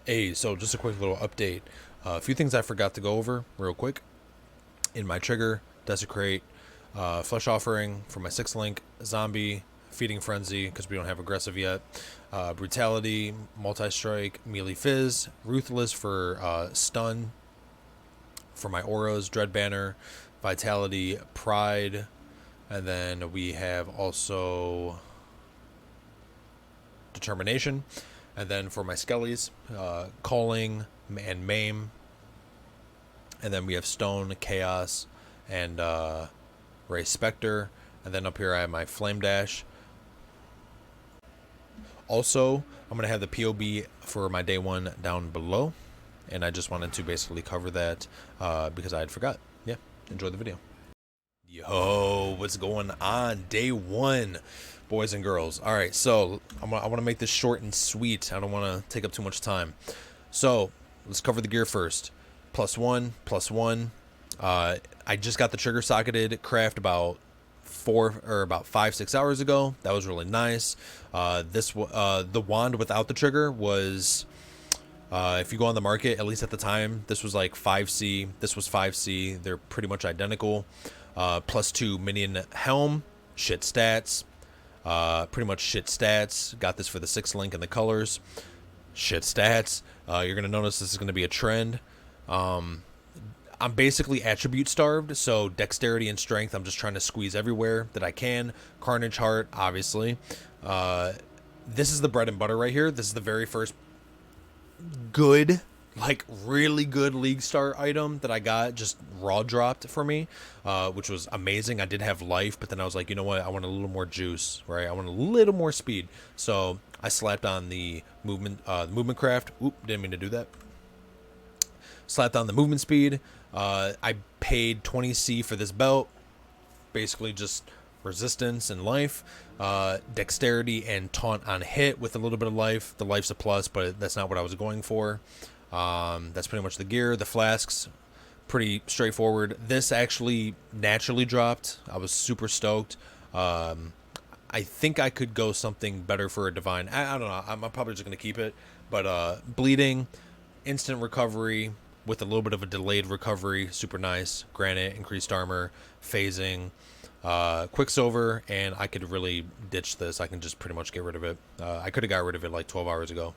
Hey, so just a quick little update. A few things I forgot to go over real quick. In my trigger, Desecrate, Flesh Offering for my 6th link, Zombie, Feeding Frenzy, because we don't have Aggressive yet, Brutality, Multi-Strike, Melee Fizz, Ruthless for Stun, for my auras, Dread Banner, Vitality, Pride, and then we have also Determination. And then for my Skellies, Calling and Maim. And then we have Stone, Chaos, and Ray Spectre. And then up here I have my Flame Dash. Also, I'm going to have the POB for my day 1 down below. And I just wanted to basically cover that because I had forgot. Yeah, enjoy the video. Yo, what's going on? Day 1, boys and girls. All right, so I want to make this short and sweet. I don't want to take up too much time. So let's cover the gear first. +1, +1. I just got the trigger socketed craft about 5-6 hours ago. That was really nice. The wand without the trigger was, if you go on the market, at least at the time, this was like 5C. This was 5C. They're pretty much identical. +2 minion helm, shit stats. Pretty much shit stats. Got this for the 6th link in the colors. Shit stats. You're gonna notice this is gonna be a trend. I'm basically attribute starved, so dexterity and strength I'm just trying to squeeze everywhere that I can. Carnage Heart, obviously. This is the bread and butter right here. This is the very first good, like really good League Star item that I got, just raw dropped for me, which was amazing. I did have life, but then I was like, you know what, I want a little more juice, right? I want a little more speed, so I slapped on the movement craft. Oop, didn't mean to do that. Slapped on the movement speed. I paid 20C for this belt, basically just resistance and life, dexterity and taunt on hit with a little bit of life. The life's a plus, but that's not what I was going for. That's pretty much the gear. The flasks, pretty straightforward. This actually naturally dropped. I was super stoked. I think I could go something better for a divine. I don't know. I'm probably just going to keep it. But bleeding, instant recovery with a little bit of a delayed recovery. Super nice. Granite, increased armor, phasing, Quicksilver, and I could really ditch this. I can just pretty much get rid of it. I could have got rid of it like 12 hours ago.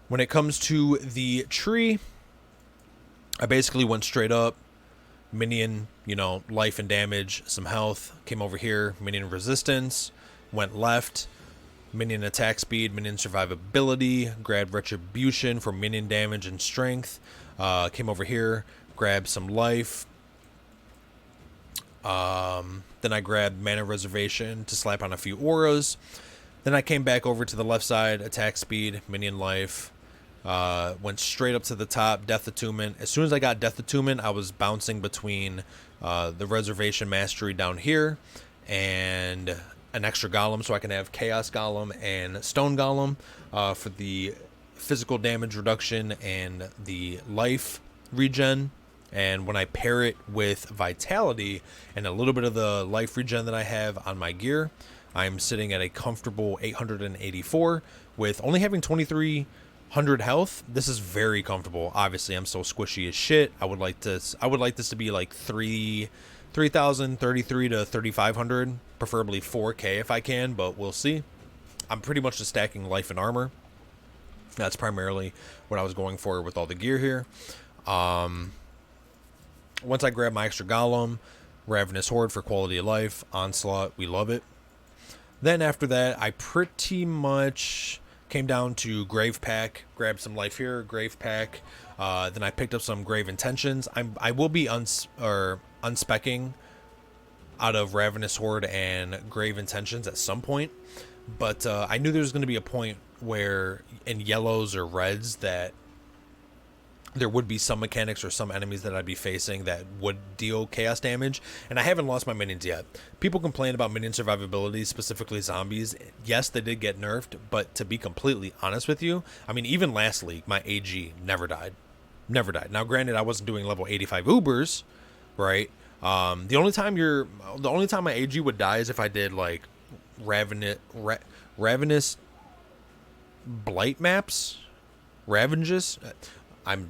When it comes to the tree, I basically went straight up. Minion, life and damage, some health. Came over here, minion resistance. Went left, minion attack speed, minion survivability. Grabbed retribution for minion damage and strength. Came over here, grabbed some life. Then I grabbed mana reservation to slap on a few auras. Then I came back over to the left side, attack speed, minion life. Went straight up to the top, Death Attunement. As soon as I got Death Attunement, I was bouncing between the Reservation Mastery down here and an extra Golem, so I can have Chaos Golem and Stone Golem for the physical damage reduction and the life regen. And when I pair it with Vitality and a little bit of the life regen that I have on my gear, I'm sitting at a comfortable 884 with only having 2300 health. This is very comfortable. Obviously, I'm so squishy as shit. I would like this to be like 3033 to 3500, preferably 4K if I can, but we'll see. I'm pretty much just stacking life and armor. That's primarily what I was going for with all the gear here. Once I grab my extra Golem, Ravenous Horde for quality of life, Onslaught, we love it. Then after that, I pretty much came down to Grave Pack, grabbed some life here, Grave Pack. Then I picked up some Grave Intentions. I will be unspecking out of Ravenous Horde and Grave Intentions at some point. But I knew there was going to be a point where in yellows or reds that there would be some mechanics or some enemies that I'd be facing that would deal chaos damage, and I haven't lost my minions yet. People complain about minion survivability, specifically zombies. Yes, they did get nerfed, but to be completely honest with you, I mean, even last league, my AG never died. Never died. Now, granted, I wasn't doing level 85 Ubers, right? The only time my AG would die is if I did like Ravenous blight maps, ravages. I'm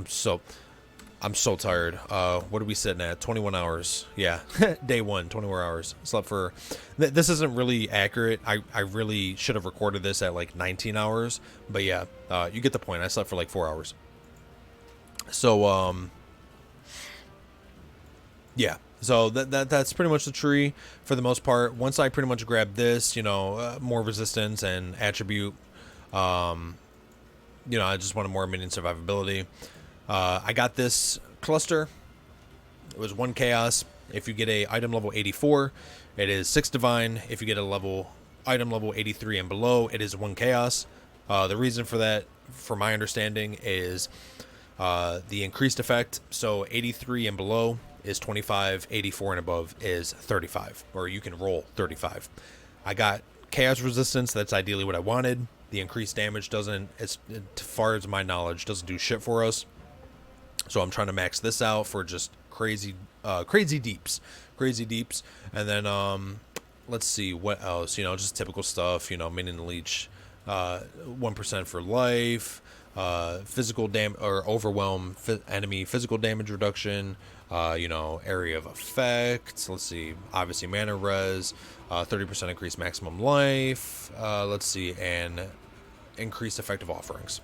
so tired. What are we sitting at? 21 hours. Yeah, day 1, 24 hours. Slept for. This isn't really accurate. I really should have recorded this at like 19 hours. But yeah, you get the point. I slept for like 4 hours. So yeah. So that's pretty much the tree for the most part. Once I pretty much grabbed this, more resistance and attribute. I just wanted more minion survivability. I got this cluster. It was 1 chaos. If you get a item level 84, it is 6 divine. If you get a item level 83 and below, it is 1 chaos. The reason for that, for my understanding, is the increased effect. So 83 and below is 25, 84 and above is 35, or you can roll 35. I got chaos resistance. That's ideally what I wanted. The increased damage doesn't, as far as my knowledge, doesn't do shit for us. So I'm trying to max this out for just crazy deeps. And then let's see what else. Just typical stuff. Minion leech, 1% for life, physical damage or overwhelm enemy physical damage reduction. Area of effect. Let's see. Obviously, mana res, 30% increased maximum life. Let's see, and increased effective offerings.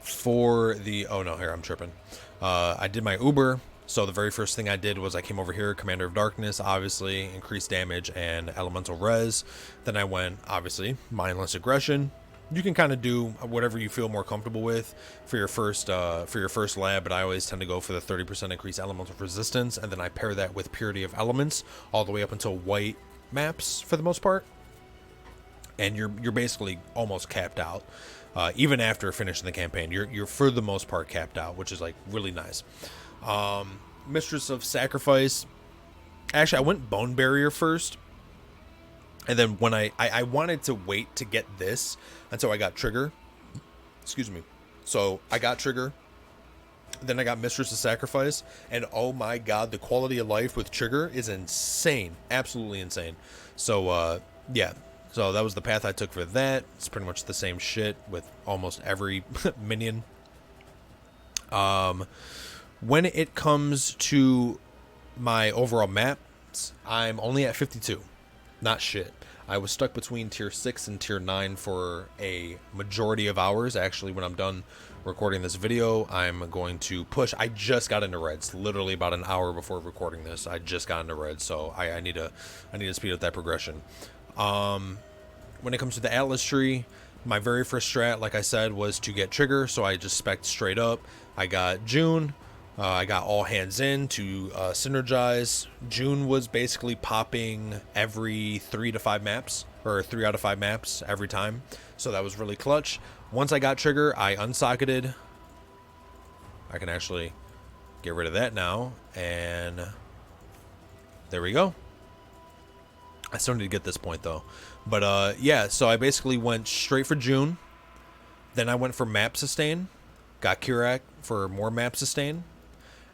For the here I'm tripping. I did my Uber. So the very first thing I did was I came over here, Commander of Darkness, obviously increased damage and elemental res. Then I went obviously mindless aggression. You can kind of do whatever you feel more comfortable with for your first lab, but I always tend to go for the 30% increased elemental resistance, and then I pair that with purity of elements all the way up until white maps for the most part. And you're basically almost capped out. Even after finishing the campaign, you're for the most part capped out, which is like really nice. Mistress of Sacrifice. Actually, I went Bone Barrier first. And then when I wanted to wait to get this until I got Trigger. Excuse me. So I got Trigger. Then I got Mistress of Sacrifice. And oh my god, the quality of life with Trigger is insane. Absolutely insane. So yeah. So that was the path I took for that. It's pretty much the same shit with almost every minion. When it comes to my overall maps, I'm only at 52. Not shit. I was stuck between tier 6 and tier 9 for a majority of hours. Actually, when I'm done recording this video, I'm going to push. I just got into reds, literally about an hour before recording this. I just got into reds, so I need to speed up that progression. When it comes to the Atlas tree, my very first strat, like I said, was to get Trigger, so I just spec'd straight up. I got June. I got all hands in to synergize. June was basically popping every 3 to 5 maps, or 3 out of 5 maps every time. So that was really clutch. Once I got Trigger, I unsocketed. I can actually get rid of that now. And there we go. I still need to get this point though. But yeah, so I basically went straight for June. Then I went for map sustain. Got Kirak for more map sustain.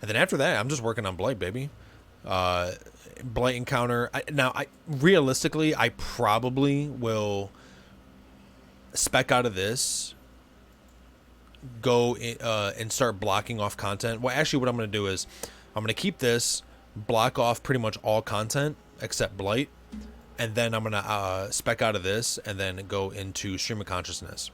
And then after that, I'm just working on Blight, baby. Blight encounter. Realistically, I probably will spec out of this, go and start blocking off content. Well, actually, what I'm going to do is I'm going to keep this, block off pretty much all content except Blight, and then I'm going to spec out of this and then go into Stream of Consciousness.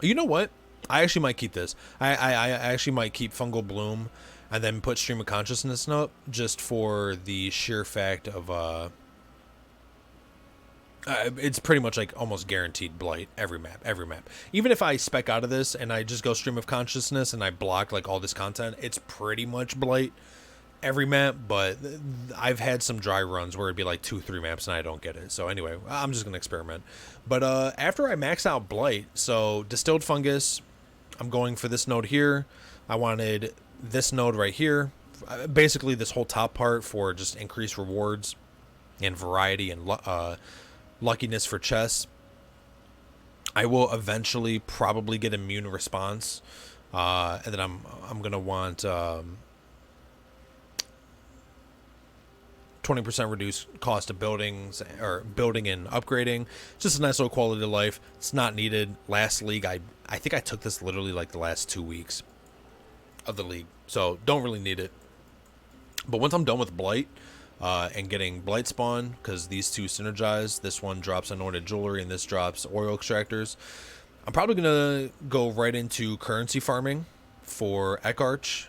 You know what? I actually might keep this. I actually might keep Fungal Bloom and then put Stream of Consciousness up just for the sheer fact of it's pretty much like almost guaranteed Blight every map. Even if I spec out of this and I just go Stream of Consciousness and I block like all this content, it's pretty much Blight every map. But I've had some dry runs where it'd be like 2-3 maps and I don't get it. So anyway, I'm just gonna experiment. But after I max out Blight, so Distilled Fungus, I'm going for this node here. I wanted this node right here, basically this whole top part for just increased rewards and variety and luckiness for chests. I will eventually probably get immune response, and then I'm gonna want 20% reduced cost of buildings or building and upgrading. Just a nice little quality of life. It's not needed. Last league, I think I took this literally like the last 2 weeks of the league, so don't really need it. But once I'm done with Blight and getting Blight spawn, because these two synergize, this one drops anointed jewelry and this drops oil extractors, I'm probably gonna go right into currency farming for Ekarch,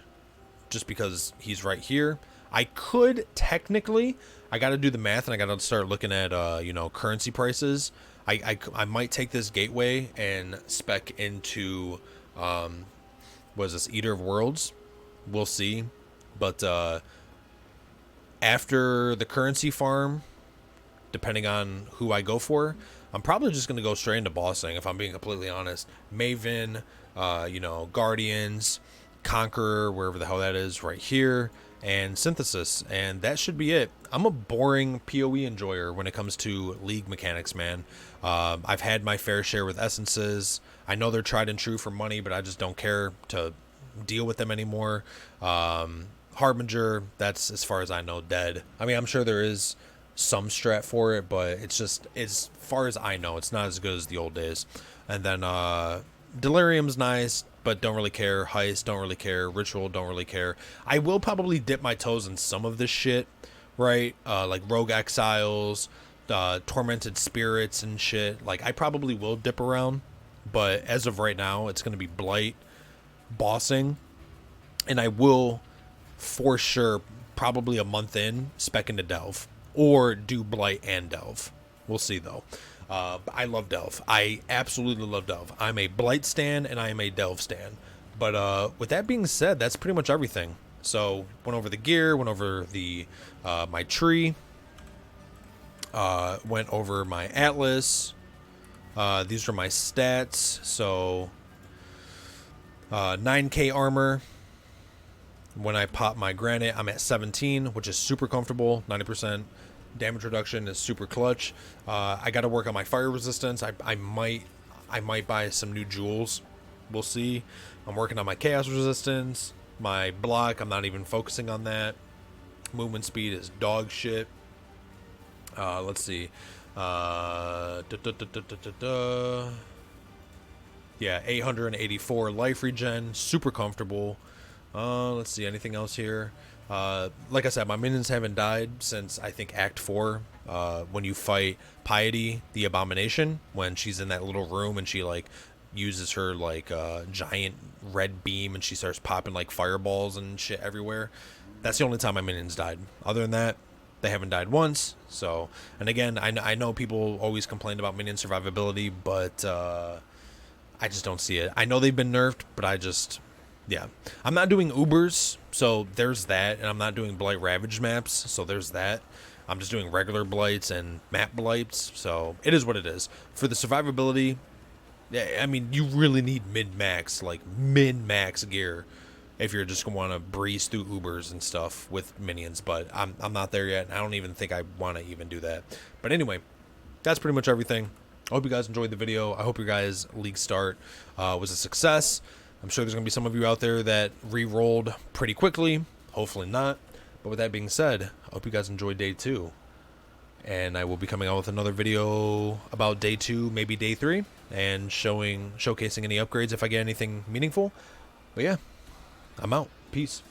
just because he's right here. I could technically, I got to do the math and I got to start looking at currency prices. I might take this gateway and spec into what is this, Eater of Worlds? We'll see. But after the currency farm, depending on who I go for, I'm probably just going to go straight into bossing, if I'm being completely honest. Maven, Guardians, Conqueror, wherever the hell that is, right here, and Synthesis, and that should be it. I'm a boring PoE enjoyer when it comes to league mechanics, man. I've had my fair share with essences. I know they're tried and true for money, but I just don't care to deal with them anymore. Harbinger, that's, as far as I know, dead. I mean, I'm sure there is some strat for it, but it's just, as far as I know, it's not as good as the old days. And then Delirium's nice, but don't really care. Heist, don't really care. Ritual, don't really care. I will probably dip my toes in some of this shit, right? Like Rogue Exiles, Tormented Spirits and shit. Like, I probably will dip around, but as of right now, it's going to be Blight, bossing, and I will, for sure, probably a month in, spec into Delve, or do Blight and Delve. We'll see, though. I love Delve. I absolutely love Delve. I'm a Blight stan and I am a Delve stan. But with that being said, that's pretty much everything. So went over the gear, went over the my tree, went over my atlas. These are my stats. So 9k armor. When I pop my granite, I'm at 17, which is super comfortable. 90%. Damage reduction is super clutch. I got to work on my fire resistance. I might buy some new jewels. We'll see. I'm working on my chaos resistance. My block, I'm not even focusing on that. Movement speed is dog shit. Let's see. Yeah, 884 life regen. Super comfortable. Let's see, anything else here? Like I said, my minions haven't died since, I think, Act 4, when you fight Piety, the Abomination, when she's in that little room and she, like, uses her, like, giant red beam and she starts popping, like, fireballs and shit everywhere. That's the only time my minions died. Other than that, they haven't died once. So, and again, I know people always complain about minion survivability, but I just don't see it. I know they've been nerfed, but I just... yeah, I'm not doing Ubers, so there's that, and I'm not doing Blight Ravaged maps, so there's that. I'm just doing regular Blights and map Blights, so it is what it is. For the survivability, yeah, I mean, you really need min-max, like min-max gear if you're just going to want to breeze through Ubers and stuff with minions, but I'm not there yet, and I don't even think I want to even do that. But anyway, that's pretty much everything. I hope you guys enjoyed the video. I hope your guys' league start was a success. I'm sure there's going to be some of you out there that re-rolled pretty quickly. Hopefully not. But with that being said, I hope you guys enjoyed day 2. And I will be coming out with another video about day 2, maybe day 3, and showcasing any upgrades if I get anything meaningful. But yeah, I'm out. Peace.